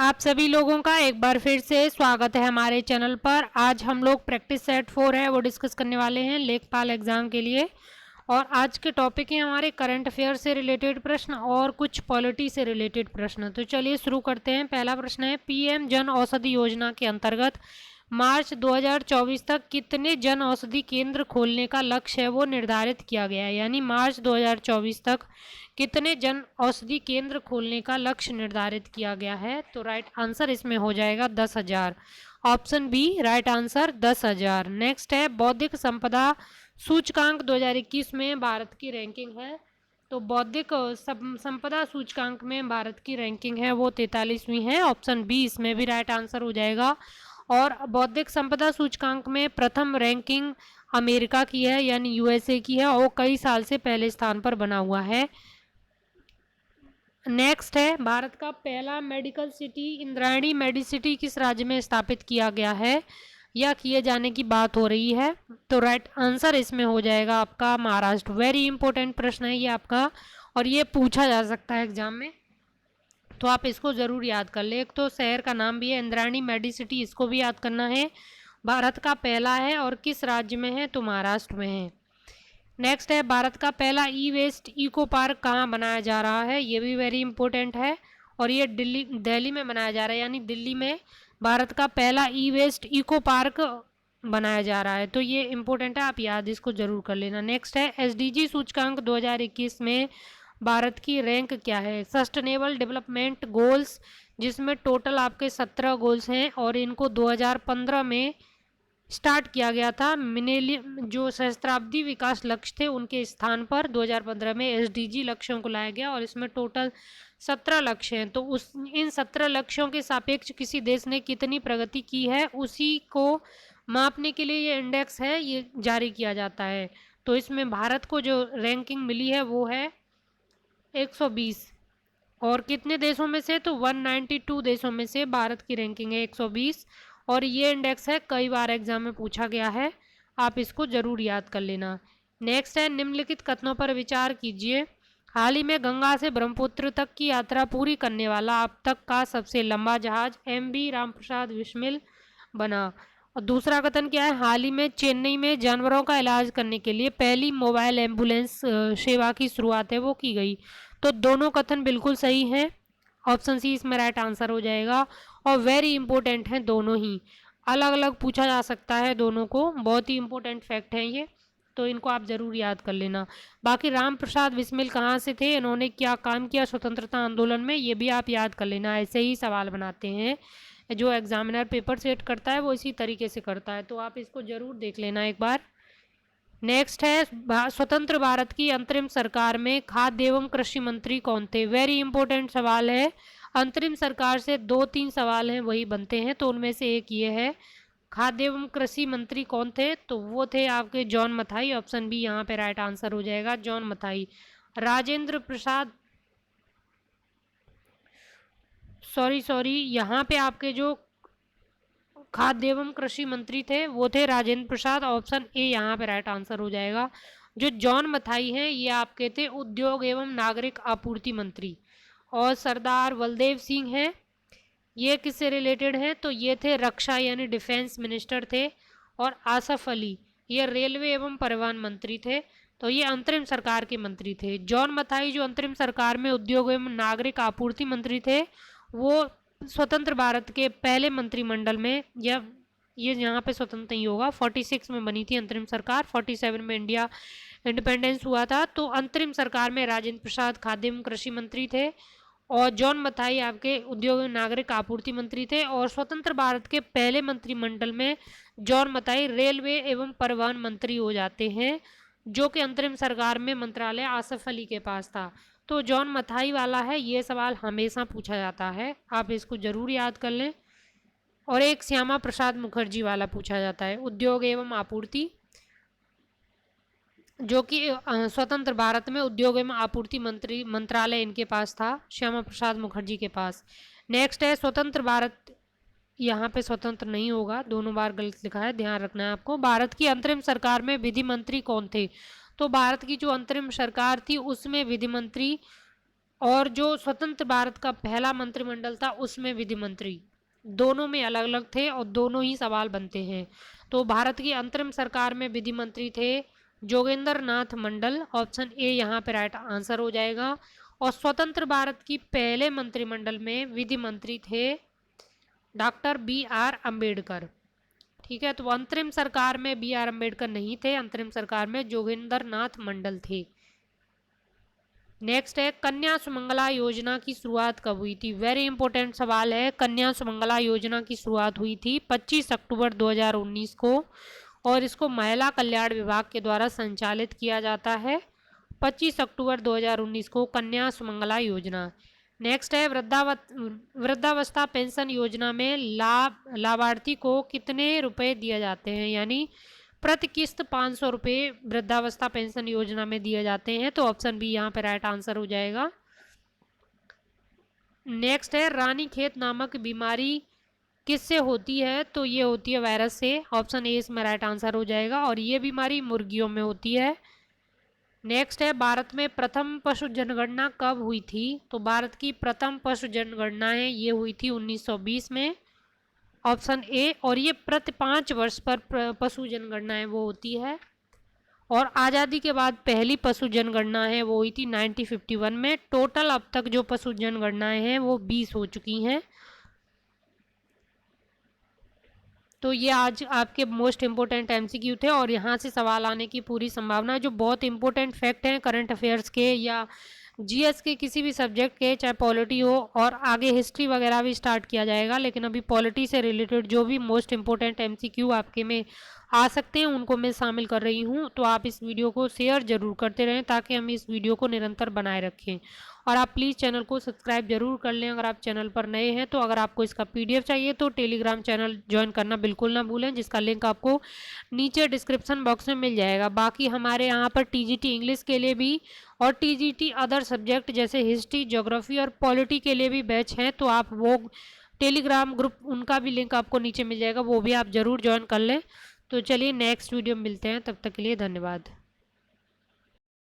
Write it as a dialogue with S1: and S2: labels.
S1: आप सभी लोगों का एक बार फिर से स्वागत है हमारे चैनल पर। आज हम लोग प्रैक्टिस सेट 4 है वो डिस्कस करने वाले हैं लेखपाल एग्जाम के लिए। और आज के टॉपिक है हमारे करंट अफेयर से रिलेटेड प्रश्न और कुछ पॉलिटी से रिलेटेड प्रश्न। तो चलिए शुरू करते हैं। पहला प्रश्न है, पीएम जन औषधि योजना के अंतर्गत मार्च 2024 तक कितने जन औषधि केंद्र खोलने का लक्ष्य है वो निर्धारित किया गया है। यानी मार्च 2024 तक कितने जन औषधि केंद्र खोलने का लक्ष्य निर्धारित किया गया है। तो राइट आंसर इसमें हो जाएगा 10,000। Option B right answer 10,000। Next है, बौद्धिक संपदा सूचकांक 2021 में भारत की रैंकिंग है। तो बौद्धिक संपदा सूचकांक में भारत की रैंकिंग है वो 43वीं है। ऑप्शन बी इसमें भी राइट आंसर हो जाएगा। और बौद्धिक संपदा सूचकांक में प्रथम रैंकिंग अमेरिका की है यानी यूएसए की है और कई साल से पहले स्थान पर बना हुआ है। नेक्स्ट है, भारत का पहला मेडिकल सिटी इंद्रायणी मेडिसिटी किस राज्य में स्थापित किया गया है या किए जाने की बात हो रही है। तो राइट आंसर इसमें हो जाएगा आपका महाराष्ट्र। वेरी इंपॉर्टेंट प्रश्न है ये आपका और ये पूछा जा सकता है एग्जाम में, तो आप इसको ज़रूर याद कर ले। एक तो शहर का नाम भी है इंद्रायणी मेडिसिटी, इसको भी याद करना है। भारत का पहला है और किस राज्य में है, तो महाराष्ट्र में है। नेक्स्ट है, भारत का पहला ई वेस्ट इको पार्क कहाँ बनाया जा रहा है, ये भी वेरी इंपॉर्टेंट है और ये दिल्ली में बनाया जा रहा है। यानी दिल्ली में भारत का पहला ई वेस्ट इको पार्क बनाया जा रहा है, तो ये इंपॉर्टेंट है, आप याद इसको जरूर कर लेना। नेक्स्ट है, एसडीजी सूचकांक 2021 में भारत की रैंक क्या है। सस्टेनेबल डेवलपमेंट गोल्स, जिसमें टोटल आपके 17 गोल्स हैं और इनको 2015 में स्टार्ट किया गया था। मिलेनियम जो सहस्त्राब्दी विकास लक्ष्य थे उनके स्थान पर 2015 में एसडीजी लक्ष्यों को लाया गया और इसमें टोटल 17 लक्ष्य हैं। तो इन 17 लक्ष्यों के सापेक्ष किसी देश ने कितनी प्रगति की है उसी को मापने के लिए ये इंडेक्स है, ये जारी किया जाता है। तो इसमें भारत को जो रैंकिंग मिली है वो है 120 और कितने देशों में से, तो 192 देशों में से भारत की रैंकिंग है 120 और ये इंडेक्स है, कई बार एग्जाम में पूछा गया है, आप इसको जरूर याद कर लेना। नेक्स्ट है, निम्नलिखित कथनों पर विचार कीजिए। हाल ही में गंगा से ब्रह्मपुत्र तक की यात्रा पूरी करने वाला अब तक का सबसे लंबा जहाज एमवी रामप्रसाद बिस्मिल बना। और दूसरा कथन क्या है, हाल ही में चेन्नई में जानवरों का इलाज करने के लिए पहली मोबाइल एम्बुलेंस सेवा की शुरुआत है वो की गई। तो दोनों कथन बिल्कुल सही हैं, ऑप्शन सी इसमें राइट आंसर हो जाएगा। और वेरी इंपॉर्टेंट हैं दोनों ही, अलग अलग पूछा जा सकता है दोनों को, बहुत ही इंपॉर्टेंट फैक्ट है ये, तो इनको आप जरूर याद कर लेना। बाकी राम प्रसाद बिस्मिल कहाँ से थे, इन्होंने क्या काम किया स्वतंत्रता आंदोलन में, ये भी आप याद कर लेना। ऐसे ही सवाल बनाते हैं, जो एग्जामिनर पेपर सेट करता है वो इसी तरीके से करता है, तो आप इसको जरूर देख लेना एक बार। नेक्स्ट है, स्वतंत्र भारत की अंतरिम सरकार में खाद्य एवं कृषि मंत्री कौन थे। वेरी इंपॉर्टेंट सवाल है, अंतरिम सरकार से 2-3 सवाल हैं वही बनते हैं, तो उनमें से एक ये है, खाद्य एवं कृषि मंत्री कौन थे, तो वो थे आपके जॉन मथाई। ऑप्शन बी यहाँ पे राइट आंसर हो जाएगा, जॉन मथाई। राजेंद्र प्रसाद सॉरी यहाँ पे आपके जो खाद्य एवं कृषि मंत्री थे वो थे राजेंद्र प्रसाद। ऑप्शन ए यहाँ पे राइट आंसर हो जाएगा। जो जॉन मथाई हैं ये आपके थे उद्योग एवं नागरिक आपूर्ति मंत्री। और सरदार बलदेव सिंह हैं, ये किससे रिलेटेड हैं, तो ये थे रक्षा यानी डिफेंस मिनिस्टर थे। और आसफ अली ये रेलवे एवं परिवहन मंत्री थे, तो ये अंतरिम सरकार के मंत्री थे। जॉन मथाई जो अंतरिम सरकार में उद्योग एवं नागरिक आपूर्ति मंत्री थे, वो स्वतंत्र भारत के पहले मंत्रिमंडल में, या ये यहाँ पे स्वतंत्र नहीं होगा, 46 में बनी थी अंतरिम सरकार, 47 में इंडिया इंडिपेंडेंस हुआ था। तो अंतरिम सरकार में राजेंद्र प्रसाद खाद्य एवं कृषि मंत्री थे और जॉन मथाई आपके उद्योग एवं नागरिक आपूर्ति मंत्री थे। और स्वतंत्र भारत के पहले मंत्रिमंडल में जॉन मथाई रेलवे एवं परिवहन मंत्री हो जाते हैं, जो कि अंतरिम सरकार में मंत्रालय आसफ अली के पास था। तो जॉन मथाई वाला है, ये सवाल हमेशा पूछा जाता है, आप इसको जरूर याद कर लें। और एक श्यामा प्रसाद मुखर्जी वाला पूछा जाता है, उद्योग एवं आपूर्ति, जो कि स्वतंत्र भारत में उद्योग एवं आपूर्ति मंत्रालय इनके पास था, श्यामा प्रसाद मुखर्जी के पास। नेक्स्ट है, स्वतंत्र भारत, यहाँ पे स्वतंत्र नहीं होगा, दोनों बार गलत लिखा है, ध्यान रखना है आपको। भारत की अंतरिम सरकार में विधि मंत्री कौन थे, तो भारत की जो अंतरिम सरकार थी उसमें विधि मंत्री और जो स्वतंत्र भारत का पहला मंत्रिमंडल था उसमें विधि मंत्री, दोनों में अलग अलग थे और दोनों ही सवाल बनते हैं। तो भारत की अंतरिम सरकार में विधि मंत्री थे जोगेंद्र नाथ मंडल, ऑप्शन ए यहाँ पे राइट आंसर हो जाएगा। और स्वतंत्र भारत की पहले मंत्रिमंडल में विधि मंत्री थे डॉक्टर बी आर अम्बेडकर। ठीक है, तो अंतरिम सरकार में बी आर अम्बेडकर नहीं थे, अंतरिम सरकार में जोगेंद्र नाथ मंडल थे। नेक्स्ट है कन्या सुमंगला योजना की शुरुआत कब हुई थी? वेरी इंपॉर्टेंट सवाल है। कन्या सुमंगला योजना की शुरुआत हुई थी 25 अक्टूबर 2019 को और इसको महिला कल्याण विभाग के द्वारा संचालित किया जाता है। 25 अक्टूबर 2019 को कन्या सुमंगला योजना। नेक्स्ट है वृद्धावस्था पेंशन योजना में लाभार्थी को कितने रुपए दिए जाते हैं, यानी प्रति किस्त 500 रुपये वृद्धावस्था पेंशन योजना में दिए जाते हैं। तो ऑप्शन बी यहाँ पे राइट आंसर हो जाएगा। नेक्स्ट है रानीखेत नामक बीमारी किससे होती है? तो ये होती है वायरस से, ऑप्शन ए इसमें राइट आंसर हो जाएगा और ये बीमारी मुर्गियों में होती है। नेक्स्ट है भारत में प्रथम पशु जनगणना कब हुई थी? तो भारत की प्रथम पशु जनगणना है ये हुई थी 1920 में, ऑप्शन ए। और ये प्रति 5 वर्ष पर पशु जनगणना है वो होती है। और आज़ादी के बाद पहली पशु जनगणना है वो हुई थी 1951 में। टोटल अब तक जो पशु जनगणनाएं हैं वो 20 हो चुकी हैं। तो ये आज आपके मोस्ट इम्पोर्टेंट एमसीक्यू थे और यहाँ से सवाल आने की पूरी संभावना है। जो बहुत इंपॉर्टेंट फैक्ट हैं करंट अफेयर्स के या जीएस के किसी भी सब्जेक्ट के, चाहे पॉलिटी हो और आगे हिस्ट्री वगैरह भी स्टार्ट किया जाएगा, लेकिन अभी पॉलिटी से रिलेटेड जो भी मोस्ट इंपॉर्टेंट एमसीक्यू आपके में आ सकते हैं उनको मैं शामिल कर रही हूँ। तो आप इस वीडियो को शेयर जरूर करते रहें ताकि हम इस वीडियो को निरंतर बनाए रखें। और आप प्लीज़ चैनल को सब्सक्राइब जरूर कर लें अगर आप चैनल पर नए हैं। तो अगर आपको इसका पीडीएफ चाहिए तो टेलीग्राम चैनल ज्वाइन करना बिल्कुल ना भूलें, जिसका लिंक आपको नीचे डिस्क्रिप्शन बॉक्स में मिल जाएगा। बाकी हमारे यहाँ पर टीजीटी इंग्लिश के लिए भी और टीजीटी अदर सब्जेक्ट जैसे हिस्ट्री, ज्योग्राफी और पॉलिटी के लिए भी बैच हैं, तो आप वो टेलीग्राम ग्रुप उनका भी लिंक आपको नीचे मिल जाएगा, वो भी आप ज़रूर ज्वाइन कर लें। तो चलिए नेक्स्ट वीडियो में मिलते हैं, तब तक के लिए धन्यवाद।